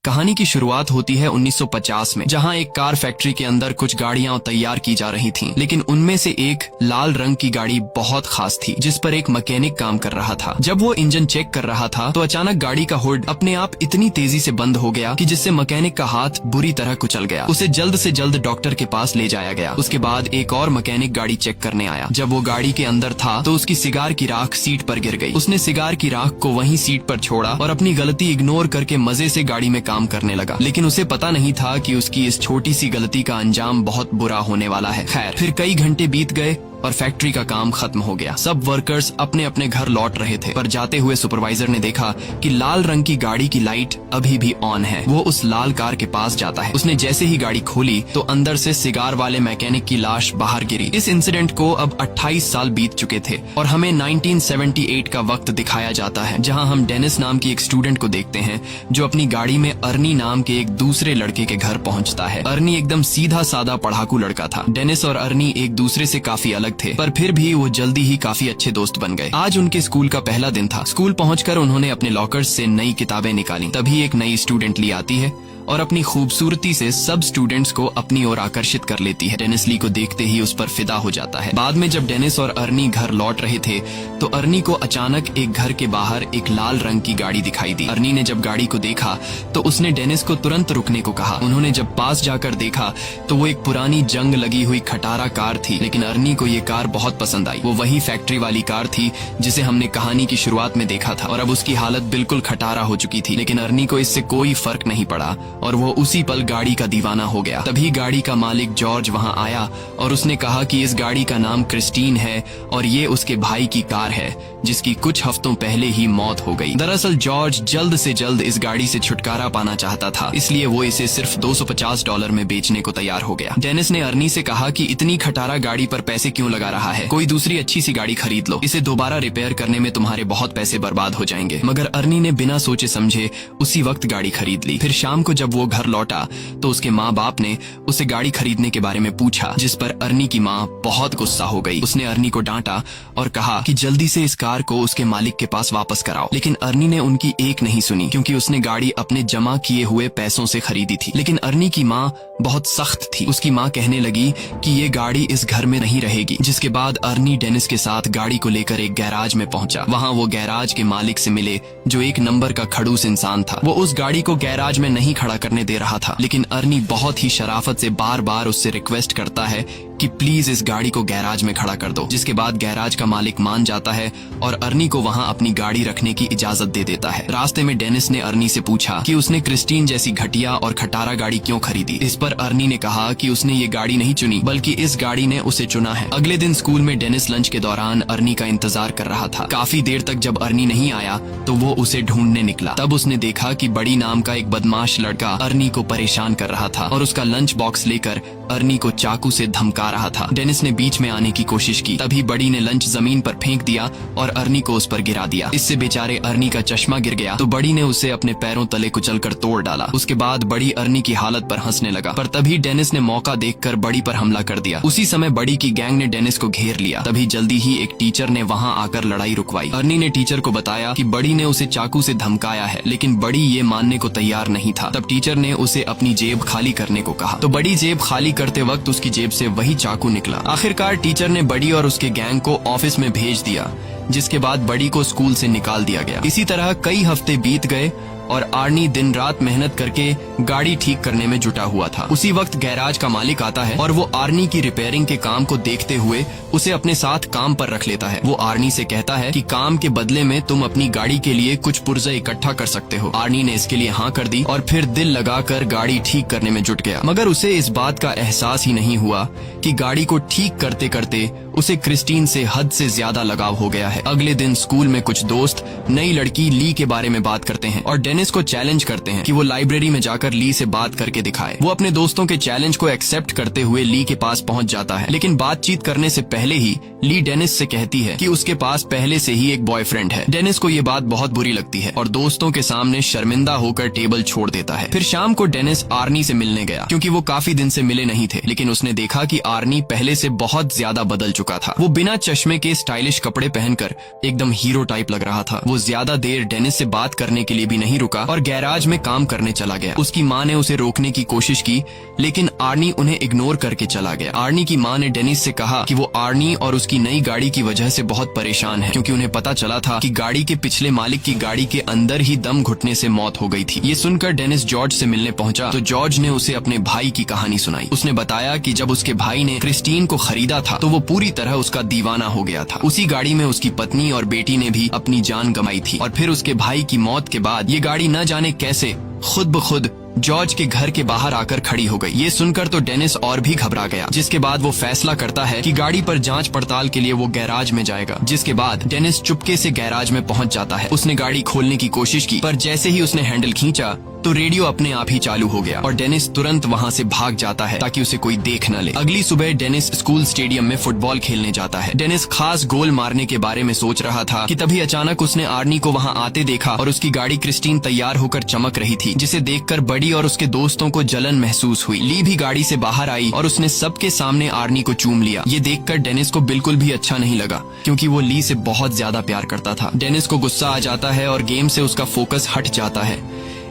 कहानी की शुरुआत होती है 1950 में, जहां एक कार फैक्ट्री के अंदर कुछ गाड़ियां तैयार की जा रही थीं, लेकिन उनमें से एक लाल रंग की गाड़ी बहुत खास थी, जिस पर एक मैकेनिक काम कर रहा था। जब वो इंजन चेक कर रहा था तो अचानक गाड़ी का हुड अपने आप इतनी तेजी से बंद हो गया कि जिससे मैकेनिक का हाथ बुरी तरह कुचल गया। उसे जल्द से जल्द डॉक्टर के पास ले जाया गया। उसके बाद एक और मैकेनिक गाड़ी चेक करने आया। जब वो गाड़ी के अंदर था तो उसकी सिगार की राख सीट पर गिर गई। उसने सिगार की राख को वहीं सीट पर छोड़ा और अपनी गलती इग्नोर करके मजे से गाड़ी में काम करने लगा, लेकिन उसे पता नहीं था कि उसकी इस छोटी सी गलती का अंजाम बहुत बुरा होने वाला है। खैर, फिर कई घंटे बीत गए और फैक्ट्री का काम खत्म हो गया। सब वर्कर्स अपने अपने घर लौट रहे थे, पर जाते हुए सुपरवाइजर ने देखा कि लाल रंग की गाड़ी की लाइट अभी भी ऑन है। वो उस लाल कार के पास जाता है। उसने जैसे ही गाड़ी खोली तो अंदर से सिगार वाले मैकेनिक की लाश बाहर गिरी। इस इंसिडेंट को अब 28 साल बीत चुके थे और हमें 1978 का वक्त दिखाया जाता है, जहां हम डेनिस नाम की एक स्टूडेंट को देखते हैं जो अपनी गाड़ी में अर्नी नाम के एक दूसरे लड़के के घर पहुंचता है। अर्नी एकदम सीधा साधा पढ़ाकू लड़का था। डेनिस और अर्नी एक दूसरे से काफी अलग थे, पर फिर भी वो जल्दी ही काफी अच्छे दोस्त बन गए। आज उनके स्कूल का पहला दिन था। स्कूल पहुंचकर उन्होंने अपने लॉकर्स से नई किताबें निकाली। तभी एक नई स्टूडेंट ली आती है और अपनी खूबसूरती से सब स्टूडेंट्स को अपनी ओर आकर्षित कर लेती है। डेनिस ली को देखते ही उस पर फिदा हो जाता है। बाद में जब डेनिस और अर्नी घर लौट रहे थे तो अर्नी को अचानक एक घर के बाहर एक लाल रंग की गाड़ी दिखाई दी। अर्नी ने जब गाड़ी को देखा तो उसने डेनिस को तुरंत रुकने को कहा। उन्होंने जब पास जाकर देखा तो वो एक पुरानी जंग लगी हुई खटारा कार थी, लेकिन अर्नी को ये कार बहुत पसंद आई। वो वही फैक्ट्री वाली कार थी जिसे हमने कहानी की शुरुआत में देखा था, और अब उसकी हालत बिल्कुल खटारा हो चुकी थी, लेकिन अर्नी को इससे कोई फर्क नहीं पड़ा और वो उसी पल गाड़ी का दीवाना हो गया। तभी गाड़ी का मालिक जॉर्ज वहां आया और उसने कहा कि इस गाड़ी का नाम क्रिस्टीन है और ये उसके भाई की कार है जिसकी कुछ हफ्तों पहले ही मौत हो गई। दरअसल जॉर्ज जल्द से जल्द इस गाड़ी से छुटकारा पाना चाहता था, इसलिए वो इसे सिर्फ $250 में बेचने को तैयार हो गया। डेनिस ने अर्नी से कहा कि इतनी खटारा गाड़ी पर पैसे क्यों लगा रहा है, कोई दूसरी अच्छी सी गाड़ी खरीद लो, इसे दोबारा रिपेयर करने में तुम्हारे बहुत पैसे बर्बाद हो जाएंगे। मगर अर्नी ने बिना सोचे समझे उसी वक्त गाड़ी खरीद ली। फिर शाम को जब वो घर लौटा तो उसके माँ बाप ने उसे गाड़ी खरीदने के बारे में पूछा, जिस पर अर्नी की माँ बहुत गुस्सा हो गई। उसने अर्नी को डांटा और कहा कि जल्दी से इस कार को उसके मालिक के पास वापस कराओ, लेकिन अर्नी ने उनकी एक नहीं सुनी, क्योंकि उसने गाड़ी अपने जमा किए हुए पैसों से खरीदी थी। लेकिन अर्नी की माँ बहुत सख्त थी। उसकी माँ कहने लगी कि ये गाड़ी इस घर में नहीं रहेगी। जिसके बाद अर्नी डेनिस के साथ गाड़ी को लेकर एक गैराज में पहुंचा। वहां वो गैराज के मालिक से मिले जो एक नंबर का खड़ूस इंसान था। वो उस गाड़ी को गैराज में नहीं खड़ा करने दे रहा था, लेकिन अर्नी बहुत ही शराफत से बार बार उससे रिक्वेस्ट करता है कि प्लीज इस गाड़ी को गैराज में खड़ा कर दो। जिसके बाद गैराज का मालिक मान जाता है और अर्नी को वहां अपनी गाड़ी रखने की इजाजत दे देता है। रास्ते में डेनिस ने अर्नी से पूछा कि उसने क्रिस्टीन जैसी घटिया और खटारा गाड़ी क्यों खरीदी। इस पर अर्नी ने कहा कि उसने ये गाड़ी नहीं चुनी, बल्कि इस गाड़ी ने उसे चुना है। अगले दिन स्कूल में डेनिस लंच के दौरान अर्नी का इंतजार कर रहा था। काफी देर तक जब अर्नी नहीं आया तो वो उसे ढूंढने निकला। तब उसने देखा कि बड़ी नाम का एक बदमाश लड़का अर्नी को परेशान कर रहा था और उसका लंच बॉक्स लेकर अर्नी को चाकू से धमका रहा था। डेनिस ने बीच में आने की कोशिश की, तभी बड़ी ने लंच जमीन पर फेंक दिया और अर्नी को उस पर गिरा दिया। इससे बेचारे अर्नी का चश्मा गिर गया तो बड़ी ने उसे अपने पैरों तले कुचलकर तोड़ डाला। उसके बाद बड़ी अर्नी की हालत पर हंसने लगा, पर तभी डेनिस ने मौका देखकर बड़ी पर हमला कर दिया। उसी समय बड़ी की गैंग ने डेनिस को घेर लिया। तभी जल्दी ही एक टीचर ने वहां आकर लड़ाई रुकवाई। अर्नी ने टीचर को बताया कि बड़ी ने उसे चाकू से धमकाया है, लेकिन बड़ी ये मानने को तैयार नहीं था। तब टीचर ने उसे अपनी जेब खाली करने को कहा, तो बड़ी जेब खाली करते वक्त उसकी जेब से वही चाकू निकला। आखिरकार टीचर ने बड़ी और उसके गैंग को ऑफिस में भेज दिया, जिसके बाद बड़ी को स्कूल से निकाल दिया गया। इसी तरह कई हफ्ते बीत गए और आर्नी दिन रात मेहनत करके गाड़ी ठीक करने में जुटा हुआ था। उसी वक्त गैराज का मालिक आता है और वो आर्नी की रिपेयरिंग के काम को देखते हुए उसे अपने साथ काम पर रख लेता है। वो आर्नी से कहता है कि काम के बदले में तुम अपनी गाड़ी के लिए कुछ पुर्जे इकट्ठा कर सकते हो। आर्नी ने इसके लिए हाँ कर दी और फिर दिल लगाकर गाड़ी ठीक करने में जुट गया। मगर उसे इस बात का एहसास ही नहीं हुआ कि गाड़ी को ठीक करते करते उसे क्रिस्टीन से हद से ज्यादा लगाव हो गया है। अगले दिन स्कूल में कुछ दोस्त नई लड़की ली के बारे में बात करते हैं और डेनिस को चैलेंज करते हैं कि वो लाइब्रेरी में जाकर ली से बात करके दिखाए। वो अपने दोस्तों के चैलेंज को एक्सेप्ट करते हुए ली के पास पहुंच जाता है, लेकिन बातचीत करने से पहले ही ली डेनिस से कहती है कि उसके पास पहले से ही एक बॉयफ्रेंड है। डेनिस को ये बात बहुत बुरी लगती है और दोस्तों के सामने शर्मिंदा होकर टेबल छोड़ देता है। फिर शाम को डेनिस आर्नी से मिलने गया, क्योंकि वो काफी दिन से मिले नहीं थे, लेकिन उसने देखा कि आर्नी पहले से बहुत ज्यादा बदल चुका था। वो बिना चश्मे के स्टाइलिश कपड़े पहनकर एकदम हीरो टाइप लग रहा था। वो ज्यादा देर डेनिस से बात करने के लिए भी नहीं रुका रुका और गैराज में काम करने चला गया। उसकी माँ ने उसे रोकने की कोशिश की, लेकिन आर्नी उन्हें इग्नोर करके चला गया। आर्नी की माँ ने डेनिस से कहा कि वो आर्नी और उसकी नई गाड़ी की वजह से बहुत परेशान है, क्योंकि उन्हें पता चला था कि गाड़ी के पिछले मालिक की गाड़ी के अंदर ही दम घुटने से मौत हो गई थी। ये सुनकर डेनिस जॉर्ज से मिलने पहुंचा तो जॉर्ज ने उसे अपने भाई की कहानी सुनाई। उसने बताया कि जब उसके भाई ने क्रिस्टीन को खरीदा था तो वो पूरी तरह उसका दीवाना हो गया था। उसी गाड़ी में उसकी पत्नी और बेटी ने भी अपनी जान गंवाई थी और फिर उसके भाई की मौत के बाद ये गाड़ी न जाने कैसे खुद ब खुद जॉर्ज के घर के बाहर आकर खड़ी हो गई। ये सुनकर तो डेनिस और भी घबरा गया, जिसके बाद वो फैसला करता है कि गाड़ी पर जांच पड़ताल के लिए वो गैराज में जाएगा। जिसके बाद डेनिस चुपके से गैराज में पहुंच जाता है। उसने गाड़ी खोलने की कोशिश की, पर जैसे ही उसने हैंडल खींचा तो रेडियो अपने आप ही चालू हो गया और डेनिस तुरंत वहां से भाग जाता है ताकि उसे कोई देख न ले। अगली सुबह डेनिस स्कूल स्टेडियम में फुटबॉल खेलने जाता है। डेनिस खास गोल मारने के बारे में सोच रहा था कि तभी अचानक उसने आर्नी को वहां आते देखा और उसकी गाड़ी क्रिस्टीन तैयार होकर चमक रही थी, जिसे देखकर बडी और उसके दोस्तों को जलन महसूस हुई। ली भी गाड़ी से बाहर आई और उसने सबके सामने आर्नी को चूम लिया। ये देखकर डेनिस को बिल्कुल भी अच्छा नहीं लगा, क्योंकि वो ली से बहुत ज्यादा प्यार करता था। डेनिस को गुस्सा आ जाता है और गेम से उसका फोकस हट जाता है।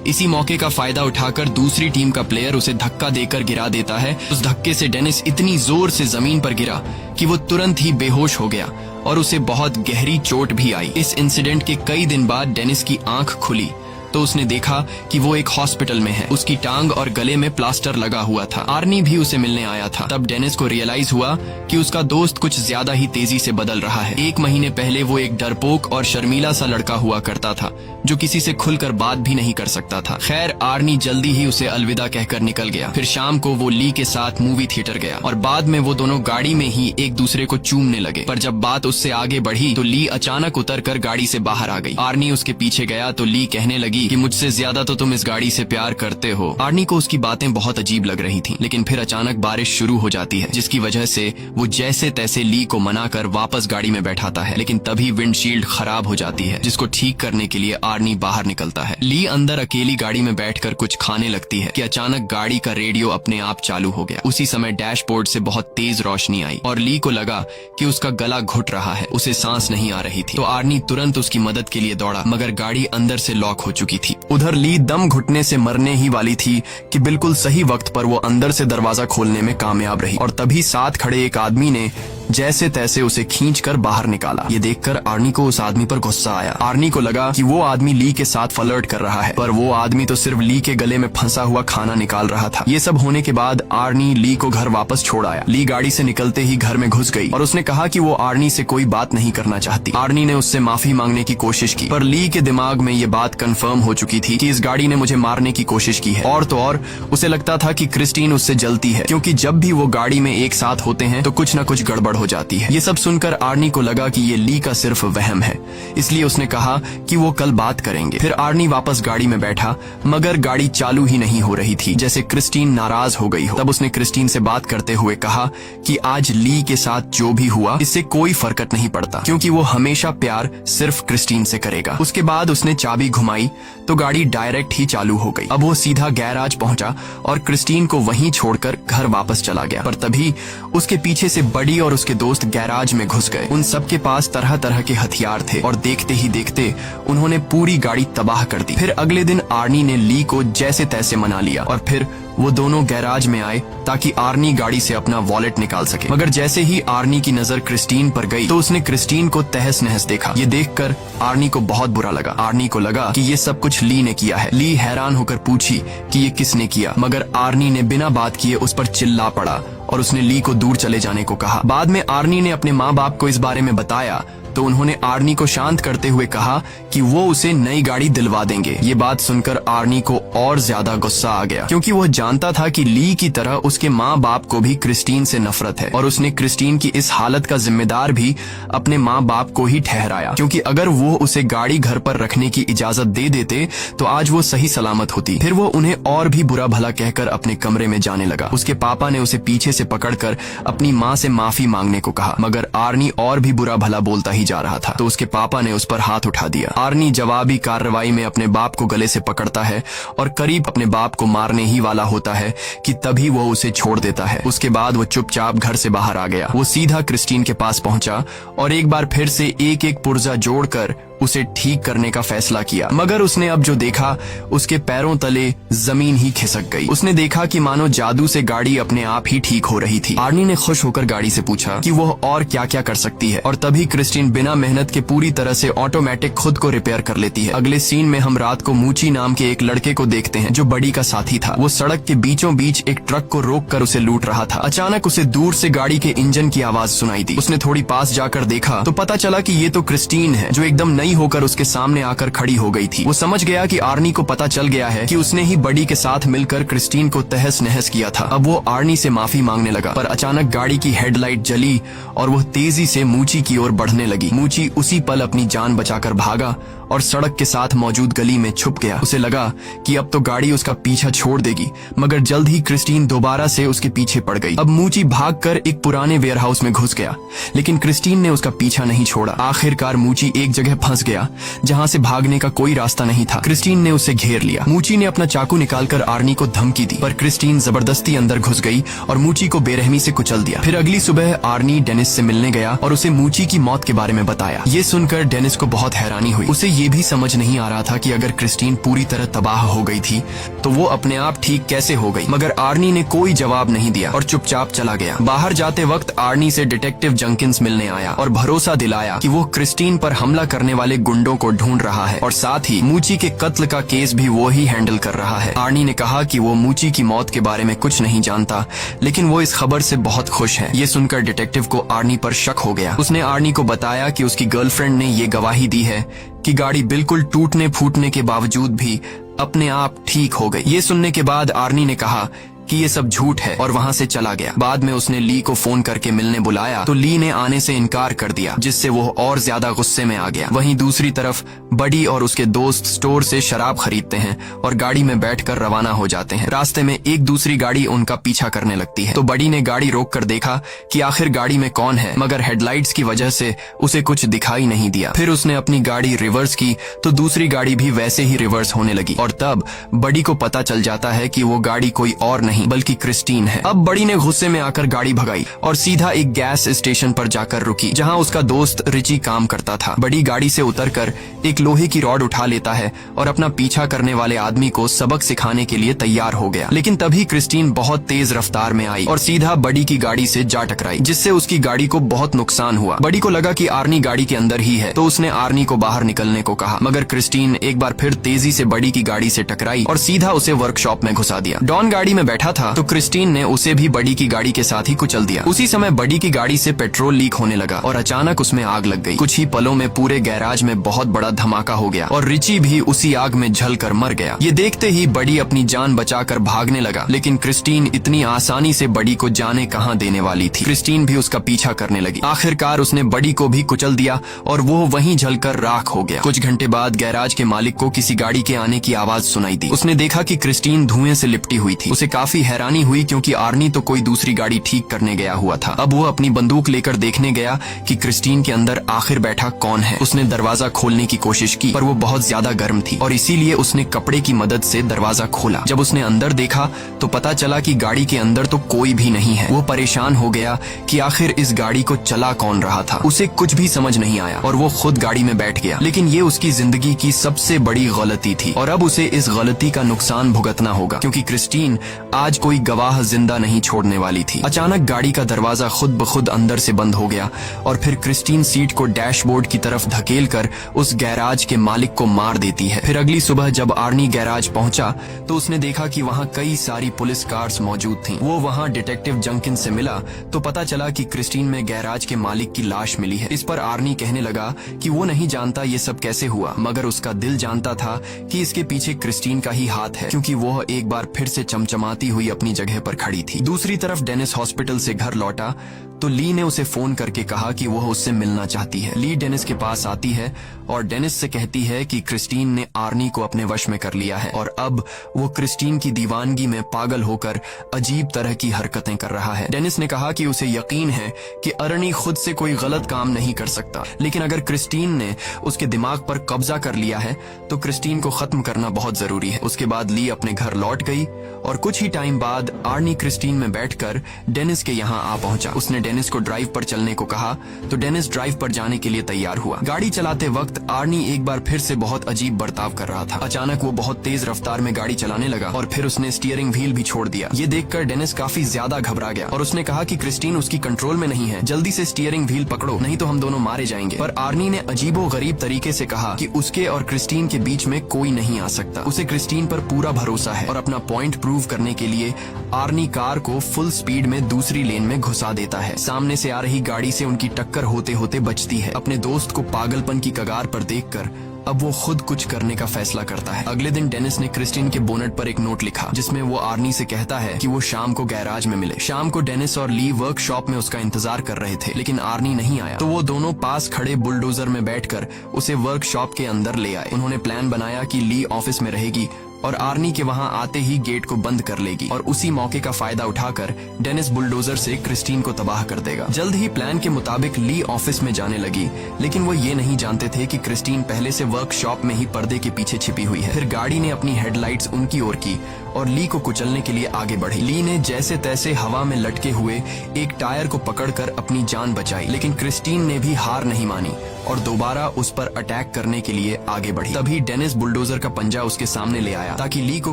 इसी मौके का फायदा उठाकर दूसरी टीम का प्लेयर उसे धक्का देकर गिरा देता है। उस धक्के से डेनिस इतनी जोर से जमीन पर गिरा कि वो तुरंत ही बेहोश हो गया और उसे बहुत गहरी चोट भी आई। इस इंसिडेंट के कई दिन बाद डेनिस की आंख खुली तो उसने देखा कि वो एक हॉस्पिटल में है। उसकी टांग और गले में प्लास्टर लगा हुआ था। आर्नी भी उसे मिलने आया था। तब डेनिस को रियलाइज हुआ कि उसका दोस्त कुछ ज्यादा ही तेजी से बदल रहा है। 1 महीने पहले वो एक डरपोक और शर्मीला सा लड़का हुआ करता था, जो किसी से खुलकर बात भी नहीं कर सकता था। खैर, आर्नी जल्दी ही उसे अलविदा कहकर निकल गया। फिर शाम को वो ली के साथ मूवी थिएटर गया और बाद में वो दोनों गाड़ी में ही एक दूसरे को चूमने लगे। पर जब बात उससे आगे बढ़ी तो ली अचानक उतरकर गाड़ी से बाहर आ गई। आर्नी उसके पीछे गया तो ली कहने लगी कि मुझसे ज्यादा तो तुम इस गाड़ी से प्यार करते हो। आर्नी को उसकी बातें बहुत अजीब लग रही थीं, लेकिन फिर अचानक बारिश शुरू हो जाती है, जिसकी वजह से वो जैसे तैसे ली को मनाकर वापस गाड़ी में बैठाता है। लेकिन तभी विंडशील्ड खराब हो जाती है, जिसको ठीक करने के लिए आर्नी बाहर निकलता है। ली अंदर अकेली गाड़ी में बैठकर कुछ खाने लगती है कि अचानक गाड़ी का रेडियो अपने आप चालू हो गया। उसी समय डैशबोर्ड से बहुत तेज रोशनी आई और ली को लगा कि उसका गला घुट रहा है, उसे सांस नहीं आ रही थी। तो आर्नी तुरंत उसकी मदद के लिए दौड़ा, मगर गाड़ी अंदर से लॉक हो चुकी थी। उधर ली दम घुटने से मरने ही वाली थी कि बिल्कुल सही वक्त पर वो अंदर से दरवाजा खोलने में कामयाब रही और तभी साथ खड़े एक आदमी ने जैसे तैसे उसे खींचकर बाहर निकाला। ये देखकर आर्नी को उस आदमी पर गुस्सा आया। आर्नी को लगा कि वो आदमी ली के साथ फ्लर्ट कर रहा है, पर वो आदमी तो सिर्फ ली के गले में फंसा हुआ खाना निकाल रहा था। ये सब होने के बाद आर्नी ली को घर वापस छोड़ आया। ली गाड़ी से निकलते ही घर में घुस गई और उसने कहा कि वो आर्नी से कोई बात नहीं करना चाहती। आर्नी ने उससे माफी मांगने की कोशिश की, पर ली के दिमाग में ये बात कंफर्म हो चुकी थी कि इस गाड़ी ने मुझे मारने की कोशिश की है। और तो और उसे लगता था कि क्रिस्टीन उससे जलती है, क्योंकि जब भी वो गाड़ी में एक साथ होते हैं तो कुछ न कुछ गड़बड़ हो जाती है। ये सब सुनकर आर्नी को लगा कि ये ली का सिर्फ वहम है, इसलिए उसने कहा कि वो कल बात करेंगे। फिर आर्नी वापस गाड़ी में बैठा, मगर गाड़ी चालू ही नहीं हो रही थी, जैसे क्रिस्टीन नाराज हो गई हो। तब उसने क्रिस्टीन से बात करते हुए कहा कि आज ली के साथ जो भी हुआ इससे कोई फर्क नहीं पड़ता, क्योंकि वो हमेशा प्यार सिर्फ क्रिस्टीन से करेगा। उसके बाद उसने चाबी घुमाई तो गाड़ी डायरेक्ट ही चालू हो गई। अब वो सीधा गैराज पहुंचा और क्रिस्टीन को वहीं छोड़कर घर वापस चला गया। पर तभी उसके पीछे से बडी और उसके दोस्त गैराज में घुस गए। उन सबके पास तरह तरह के हथियार थे और देखते ही देखते उन्होंने पूरी गाड़ी तबाह कर दी। फिर अगले दिन आर्नी ने ली को जैसे तैसे मना लिया और फिर वो दोनों गैराज में आए ताकि आर्नी गाड़ी से अपना वॉलेट निकाल सके। मगर जैसे ही आर्नी की नजर क्रिस्टीन पर गई तो उसने क्रिस्टीन को तहस नहस देखा। ये देखकर आर्नी को बहुत बुरा लगा। आर्नी को लगा कि ये सब कुछ ली ने किया है। ली हैरान होकर पूछी कि ये किसने किया, मगर आर्नी ने बिना बात किए उस पर चिल्ला पड़ा और उसने ली को दूर चले जाने को कहा। बाद में आर्नी ने अपने माँ बाप को इस बारे में बताया तो उन्होंने आर्नी को शांत करते हुए कहा कि वो उसे नई गाड़ी दिलवा देंगे। ये बात सुनकर आर्नी को और ज्यादा गुस्सा आ गया, क्योंकि वह जानता था कि ली की तरह उसके माँ बाप को भी क्रिस्टीन से नफरत है और उसने क्रिस्टीन की इस हालत का जिम्मेदार भी अपने माँ बाप को ही ठहराया, क्योंकि अगर वो उसे गाड़ी घर पर रखने की इजाजत दे देते तो आज वो सही सलामत होती। फिर वो उन्हें और भी बुरा भला कहकर अपने कमरे में जाने लगा। उसके पापा ने उसे पीछे से पकड़कर अपनी माँ से माफी मांगने को कहा, मगर आर्नी और भी बुरा भला बोलता ही जा रहा था, तो उसके पापा ने उस पर हाथ उठा दिया। आर्नी जवाबी कार्रवाई में अपने बाप को गले से पकड़ता है और करीब अपने बाप को मारने ही वाला होता है कि तभी वो उसे छोड़ देता है। उसके बाद वो चुपचाप घर से बाहर आ गया। वो सीधा क्रिस्टीन के पास पहुंचा और एक बार फिर से एक एक पुर्जा जोड़कर उसे ठीक करने का फैसला किया। मगर उसने अब जो देखा उसके पैरों तले जमीन ही खिसक गई। उसने देखा कि मानो जादू से गाड़ी अपने आप ही ठीक हो रही थी। आर्नी ने खुश होकर गाड़ी से पूछा कि वह और क्या क्या कर सकती है, और तभी क्रिस्टीन बिना मेहनत के पूरी तरह से ऑटोमेटिक खुद को रिपेयर कर लेती है। अगले सीन में हम रात को मूची नाम के एक लड़के को देखते हैं जो बडी का साथी था। वो सड़क के बीचों बीच एक ट्रक को रोक कर उसे लूट रहा था। अचानक उसे दूर से गाड़ी के इंजन की आवाज सुनाई दी। उसने थोड़ी पास जाकर देखा तो पता चला कि ये तो क्रिस्टीन है, जो एकदम नई होकर उसके सामने आकर खड़ी हो गई थी। वो समझ गया कि आर्नी को पता चल गया है कि उसने ही बडी के साथ मिलकर क्रिस्टीन को तहस नहस किया था। अब वो आर्नी से माफी मांगने लगा, पर अचानक गाड़ी की हेडलाइट जली और वो तेजी से मूची की ओर बढ़ने लगी। मूची उसी पल अपनी जान बचाकर भागा और सड़क के साथ मौजूद गली में छुप गया। उसे लगा कि अब तो गाड़ी उसका पीछा छोड़ देगी, मगर जल्द ही क्रिस्टीन दोबारा से उसके पीछे पड़ गई। अब मूची भागकर एक पुराने वेयरहाउस में घुस गया, लेकिन क्रिस्टीन ने उसका पीछा नहीं छोड़ा। आखिरकार मूची एक जगह फंस गया जहां से भागने का कोई रास्ता नहीं था। क्रिस्टीन ने उसे घेर लिया। मूची ने अपना चाकू निकालकर आर्नी को धमकी दी, पर क्रिस्टीन जबरदस्ती अंदर घुस गई और मूची को बेरहमी से कुचल दिया। फिर अगली सुबह आर्नी डेनिस से मिलने गया और उसे मूची की मौत के बारे में बताया। ये सुनकर डेनिस को बहुत हैरानी हुई। उसे ये भी समझ नहीं आ रहा था कि अगर क्रिस्टीन पूरी तरह तबाह हो गई थी तो वो अपने आप ठीक कैसे हो गई। मगर आर्नी ने कोई जवाब नहीं दिया और चुपचाप चला गया। बाहर जाते वक्त आर्नी से डिटेक्टिव जंकिंस मिलने आया और भरोसा दिलाया कि वो क्रिस्टीन पर हमला करने वाले गुंडों को ढूंढ रहा है और साथ ही मूची के कत्ल का केस भी वो ही हैंडल कर रहा है। आर्नी ने कहा कि वो मूची की मौत के बारे में कुछ नहीं जानता, लेकिन वो इस खबर से बहुत खुश है। ये सुनकर डिटेक्टिव को आर्नी पर शक हो गया। उसने आर्नी को बताया कि उसकी गर्लफ्रेंड ने ये गवाही दी है कि गाड़ी बिल्कुल टूटने फूटने के बावजूद भी अपने आप ठीक हो गई। ये सुनने के बाद आर्नी ने कहा कि ये सब झूठ है और वहां से चला गया। बाद में उसने ली को फोन करके मिलने बुलाया तो ली ने आने से इनकार कर दिया, जिससे वो और ज्यादा गुस्से में आ गया। वहीं दूसरी तरफ बडी और उसके दोस्त स्टोर से शराब खरीदते हैं और गाड़ी में बैठकर रवाना हो जाते हैं। रास्ते में एक दूसरी गाड़ी उनका पीछा करने लगती है तो बडी ने गाड़ी रोक कर देखा कि आखिर गाड़ी में कौन है, मगर हेडलाइट्स की वजह से उसे कुछ दिखाई नहीं दिया। फिर उसने अपनी गाड़ी रिवर्स की तो दूसरी गाड़ी भी वैसे ही रिवर्स होने लगी और तब बडी को पता चल जाता है कि वो गाड़ी कोई और नहीं बल्कि क्रिस्टीन है। अब बडी ने गुस्से में आकर गाड़ी भगाई और सीधा एक गैस स्टेशन पर जाकर रुकी जहां उसका दोस्त रिची काम करता था। बडी गाड़ी से उतरकर एक लोहे की रॉड उठा लेता है और अपना पीछा करने वाले आदमी को सबक सिखाने के लिए तैयार हो गया। लेकिन तभी क्रिस्टीन बहुत तेज रफ्तार में आई और सीधा बडी की गाड़ी से जा टकराई, जिससे उसकी गाड़ी को बहुत नुकसान हुआ। बडी को लगा कि आर्नी गाड़ी के अंदर ही है तो उसने आर्नी को बाहर निकलने को कहा, मगर क्रिस्टीन एक बार फिर तेजी से बडी की गाड़ी से टकराई और सीधा उसे वर्कशॉप में घुसा दिया। डॉन गाड़ी में बैठा था तो क्रिस्टीन ने उसे भी बडी की गाड़ी के साथ ही कुचल दिया। उसी समय बडी की गाड़ी से पेट्रोल लीक होने लगा और अचानक उसमें आग लग गई। कुछ ही पलों में पूरे गैराज में बहुत बड़ा धमाका हो गया और रिची भी उसी आग में जलकर मर गया। ये देखते ही बडी अपनी जान बचाकर भागने लगा, लेकिन क्रिस्टीन इतनी आसानी से बडी को जाने कहां देने वाली थी। क्रिस्टीन भी उसका पीछा करने लगी। आखिरकार उसने बडी को भी कुचल दिया और वो वहीं जलकर राख हो गया। कुछ घंटे बाद गैराज के मालिक को किसी गाड़ी के आने की आवाज सुनाई दी। उसने देखा कि क्रिस्टीन धुएं से लिपटी हुई थी। उसे काफी हैरानी हुई क्योंकि आर्नी तो कोई दूसरी गाड़ी ठीक करने गया हुआ था। अब वो अपनी बंदूक लेकर देखने गया कि क्रिस्टीन के अंदर आखिर बैठा कौन है। उसने दरवाजा खोलने की कोशिश की पर वो बहुत ज्यादा गर्म थी और इसीलिए उसने कपड़े की मदद से दरवाजा खोला। जब उसने अंदर देखा तो पता चला कि गाड़ी के अंदर तो कोई भी नहीं है। वो परेशान हो गया कि आखिर इस गाड़ी को चला कौन रहा था। उसे कुछ भी समझ नहीं आया और वो खुद गाड़ी में बैठ गया। लेकिन ये उसकी जिंदगी की सबसे बड़ी गलती थी और अब उसे इस गलती का नुकसान भुगतना होगा, क्योंकि क्रिस्टीन आज कोई गवाह जिंदा नहीं छोड़ने वाली थी। अचानक गाड़ी का दरवाजा खुद ब खुद अंदर से बंद हो गया और फिर क्रिस्टीन सीट को डैशबोर्ड की तरफ धकेलकर उस गैराज के मालिक को मार देती है। फिर अगली सुबह जब आर्नी गैराज पहुंचा तो उसने देखा कि वहां कई सारी पुलिस कार्स मौजूद थीं। वो वहां डिटेक्टिव जंकिन से मिला तो पता चला कि क्रिस्टीन में गैराज के मालिक की लाश मिली है। इस पर आर्नी कहने लगा कि वो नहीं जानता ये सब कैसे हुआ, मगर उसका दिल जानता था कि इसके पीछे क्रिस्टीन का ही हाथ है, क्योंकि वो एक बार फिर से चमचमाती हुई अपनी जगह पर खड़ी थी। दूसरी तरफ डेनिस हॉस्पिटल से घर लौटा तो ली ने उसे फोन करके कहा कि वह उससे मिलना चाहती है। ली डेनिस के पास आती है और डेनिस से कहती है कि क्रिस्टीन ने आर्नी को अपने वश में कर लिया है और अब वो क्रिस्टीन की दीवानगी में पागल होकर अजीब तरह की हरकतें कर रहा है। डेनिस ने कहा कि उसे यकीन है कि आर्नी खुद से कोई गलत काम नहीं कर सकता, लेकिन अगर क्रिस्टीन ने उसके दिमाग पर कब्जा कर लिया है तो क्रिस्टीन को खत्म करना बहुत जरूरी है। उसके बाद ली अपने घर लौट गई और कुछ ही टाइम बाद आर्नी क्रिस्टीन में बैठकर डेनिस के यहाँ आ पहुंचा। उसने डेनिस को ड्राइव पर चलने को कहा तो डेनिस ड्राइव पर जाने के लिए तैयार हुआ। गाड़ी चलाते वक्त आर्नी एक बार फिर से बहुत अजीब बर्ताव कर रहा था। अचानक वो बहुत तेज रफ्तार में गाड़ी चलाने लगा और फिर उसने स्टीयरिंग व्हील भी छोड़ दिया। ये देखकर डेनिस काफी ज्यादा घबरा गया और उसने कहा कि क्रिस्टीन उसकी कंट्रोल में नहीं है, जल्दी से स्टीयरिंग व्हील पकड़ो नहीं तो हम दोनों मारे जाएंगे। पर आर्नी ने अजीबो गरीब तरीके से कहा कि उसके और क्रिस्टीन के बीच में कोई नहीं आ सकता। उसे क्रिस्टीन पर पूरा भरोसा है और अपना पॉइंट प्रूव करने के लिए आर्नी कार को फुल स्पीड में दूसरी लेन में घुसा देता है। सामने से आ रही गाड़ी से उनकी टक्कर होते होते बचती है। अपने दोस्त को पागलपन की कगार पर देखकर अब वो खुद कुछ करने का फैसला करता है। अगले दिन डेनिस ने क्रिस्टीन के बोनट पर एक नोट लिखा जिसमें वो आर्नी से कहता है कि वो शाम को गैराज में मिले। शाम को डेनिस और ली वर्कशॉप में उसका इंतजार कर रहे थे, लेकिन आर्नी नहीं आया तो वो दोनों पास खड़े बुलडोजर में बैठकर उसे वर्कशॉप के अंदर ले आए। उन्होंने प्लान बनाया कि ली ऑफिस में रहेगी और आर्नी के वहां आते ही गेट को बंद कर लेगी और उसी मौके का फायदा उठाकर डेनिस बुलडोजर से क्रिस्टीन को तबाह कर देगा। जल्द ही प्लान के मुताबिक ली ऑफिस में जाने लगी, लेकिन वो ये नहीं जानते थे कि क्रिस्टीन पहले से वर्कशॉप में ही पर्दे के पीछे छिपी हुई है। फिर गाड़ी ने अपनी हेडलाइट्स उनकी ओर की और ली को कुचलने के लिए आगे बढ़ी। ली ने जैसे तैसे हवा में लटके हुए एक टायर को पकड़कर अपनी जान बचाई, लेकिन क्रिस्टीन ने भी हार नहीं मानी और दोबारा उस पर अटैक करने के लिए आगे बढ़ी। तभी डेनिस बुलडोजर का पंजा उसके सामने ले आया ताकि ली को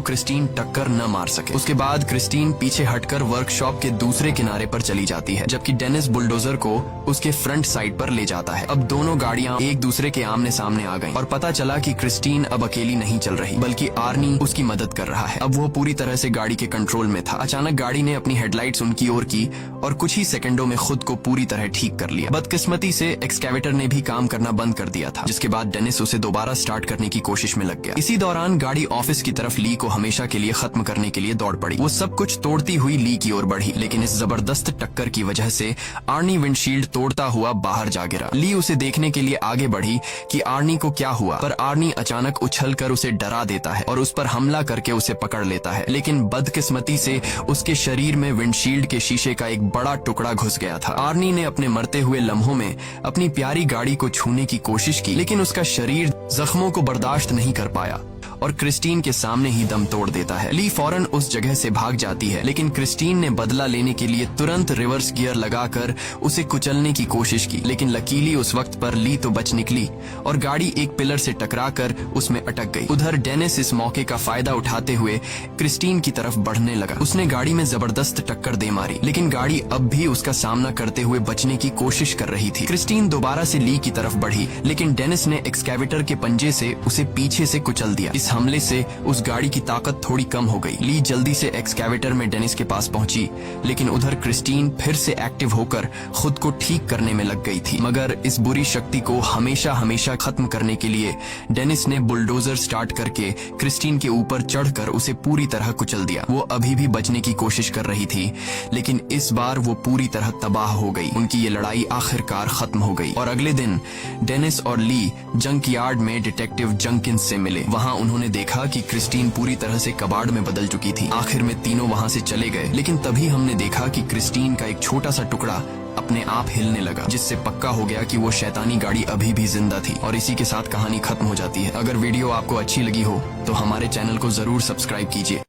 क्रिस्टीन टक्कर न मार सके। उसके बाद क्रिस्टीन पीछे हटकर वर्कशॉप के दूसरे किनारे पर चली जाती है, जबकि डेनिस बुलडोजर को उसके फ्रंट साइड पर ले जाता है। अब दोनों गाड़ियां एक दूसरे के आमने सामने आ गईं और पता चला कि क्रिस्टीन अब अकेली नहीं चल रही, बल्कि आर्नी उसकी मदद कर रहा है। अब वो पूरी तरह से गाड़ी के कंट्रोल में था। अचानक गाड़ी ने अपनी हेडलाइट्स उनकी ओर की और कुछ ही सेकंडों में खुद को पूरी तरह ठीक कर लिया। बदकिस्मती से एक्सकैवेटर ने भी काम करना बंद कर दिया था, जिसके बाद डेनिस उसे दोबारा स्टार्ट करने की कोशिश में लग गया। इसी दौरान गाड़ी ऑफिस की तरफ ली को हमेशा के लिए खत्म करने के लिए दौड़ पड़ी। वो सब कुछ तोड़ती हुई ली की ओर बढ़ी, लेकिन इस जबरदस्त टक्कर की वजह से आर्नी विंडशील्ड तोड़ता हुआ बाहर जा गिरा। ली उसे देखने के लिए आगे बढ़ी कि आर्नी को क्या हुआ, पर आर्नी अचानक उछलकर उसे डरा देता है और उस पर हमला करके उसे पकड़ लेता है। लेकिन बदकिस्मती से उसके शरीर में विंडशील्ड के शीशे का एक बड़ा टुकड़ा घुस गया था। आर्नी ने अपने मरते हुए लम्हों में अपनी प्यारी गाड़ी को छूने की कोशिश की, लेकिन उसका शरीर जख्मों को बर्दाश्त नहीं कर पाया और क्रिस्टीन के सामने ही दम तोड़ देता है। ली फौरन उस जगह से भाग जाती है, लेकिन क्रिस्टीन ने बदला लेने के लिए तुरंत रिवर्स गियर लगाकर उसे कुचलने की कोशिश की, लेकिन लकीली उस वक्त पर ली तो बच निकली और गाड़ी एक पिलर से टकराकर उसमें अटक गई। उधर डेनिस इस मौके का फायदा उठाते हुए क्रिस्टीन की तरफ बढ़ने लगा। उसने गाड़ी में जबरदस्त टक्कर दे मारी, लेकिन गाड़ी अब भी उसका सामना करते हुए बचने की कोशिश कर रही थी। क्रिस्टीन दोबारा से ली की तरफ बढ़ी, लेकिन डेनिस ने एक्सकैवेटर के पंजे से उसे पीछे से कुचल दिया। इस हमले से उस गाड़ी की ताकत थोड़ी कम हो गई। ली जल्दी से एक्सकैवेटर में डेनिस के पास पहुंची, लेकिन उधर क्रिस्टीन फिर से एक्टिव होकर खुद को ठीक करने में लग गई थी। मगर इस बुरी शक्ति को हमेशा हमेशा खत्म करने के लिए डेनिस ने बुलडोजर स्टार्ट करके क्रिस्टीन के ऊपर चढ़कर उसे पूरी तरह कुचल दिया। वो अभी भी बचने की कोशिश कर रही थी, लेकिन इस बार वो पूरी तरह तबाह हो गई। उनकी ये लड़ाई आखिरकार खत्म हो गई और अगले दिन डेनिस और ली जंक यार्ड में डिटेक्टिव जंकिंस से मिले। वहाँ उन्होंने देखा कि क्रिस्टीन पूरी तरह से कबाड़ में बदल चुकी थी। आखिर में तीनों वहाँ से चले गए, लेकिन तभी हमने देखा कि क्रिस्टीन का एक छोटा सा टुकड़ा अपने आप हिलने लगा, जिससे पक्का हो गया कि वो शैतानी गाड़ी अभी भी जिंदा थी। और इसी के साथ कहानी खत्म हो जाती है। अगर वीडियो आपको अच्छी लगी हो तो हमारे चैनल को जरूर सब्सक्राइब कीजिए।